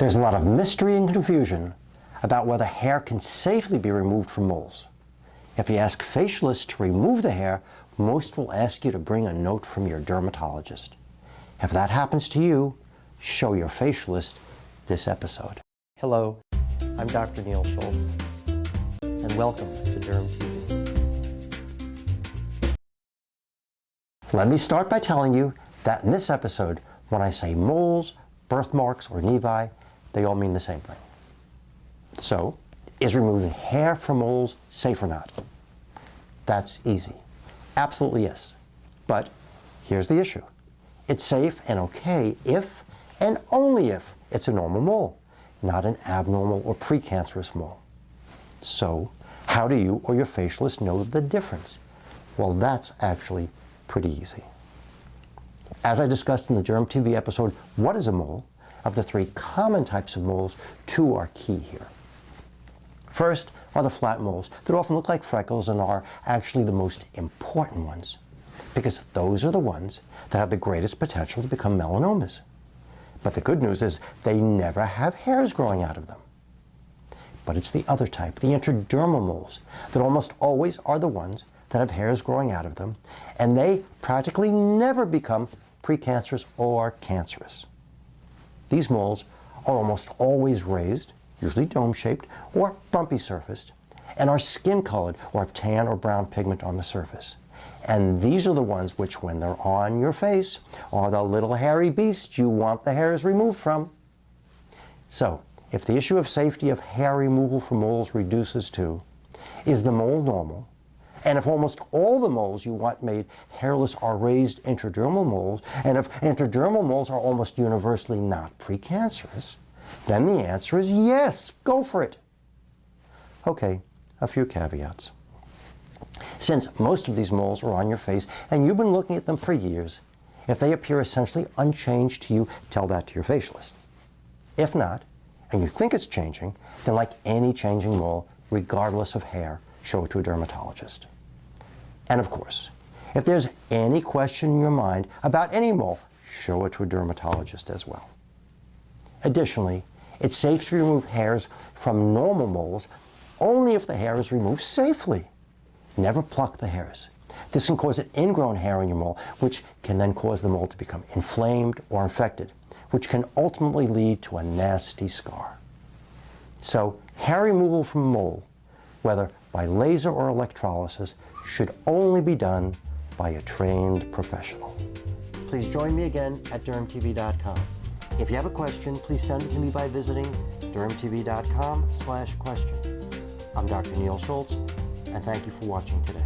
There's a lot of mystery and confusion about whether hair can safely be removed from moles. If you ask facialists to remove the hair, most will ask you to bring a note from your dermatologist. If that happens to you, show your facialist this episode. Hello, I'm Dr. Neil Schultz, and welcome to DermTV. Let me start by telling you that in this episode, when I say moles, birthmarks, or nevi, they all mean the same thing. So, is removing hair from moles safe or not? That's easy. Absolutely yes. But here's the issue. It's safe and okay if, and only if, it's a normal mole, not an abnormal or precancerous mole. So, how do you or your facialist know the difference? Well, that's actually pretty easy. As I discussed in the DermTV episode, What is a Mole? Of the three common types of moles, two are key here. First are the flat moles that often look like freckles and are actually the most important ones, because those are the ones that have the greatest potential to become melanomas. But the good news is they never have hairs growing out of them. But it's the other type, the intradermal moles, that almost always are the ones that have hairs growing out of them, and they practically never become precancerous or cancerous. These moles are almost always raised, usually dome-shaped or bumpy-surfaced, and are skin-colored or have tan or brown pigment on the surface. And these are the ones which, when they're on your face, are the little hairy beasts you want the hairs removed from. So, if the issue of safety of hair removal from moles reduces to, is the mole normal? And if almost all the moles you want made hairless are raised intradermal moles, and if intradermal moles are almost universally not precancerous, then the answer is yes, go for it. Okay, a few caveats. Since most of these moles are on your face and you've been looking at them for years, if they appear essentially unchanged to you, tell that to your facialist. If not, and you think it's changing, then like any changing mole, regardless of hair, show it to a dermatologist. And of course, if there's any question in your mind about any mole, show it to a dermatologist as well. Additionally, it's safe to remove hairs from normal moles only if the hair is removed safely. Never pluck the hairs. This can cause an ingrown hair in your mole, which can then cause the mole to become inflamed or infected, which can ultimately lead to a nasty scar. So, hair removal from a mole, whether by laser or electrolysis, should only be done by a trained professional. Please join me again at dermtv.com. If you have a question, please send it to me by visiting dermtv.com/question. I'm Dr. Neil Schultz, and thank you for watching today.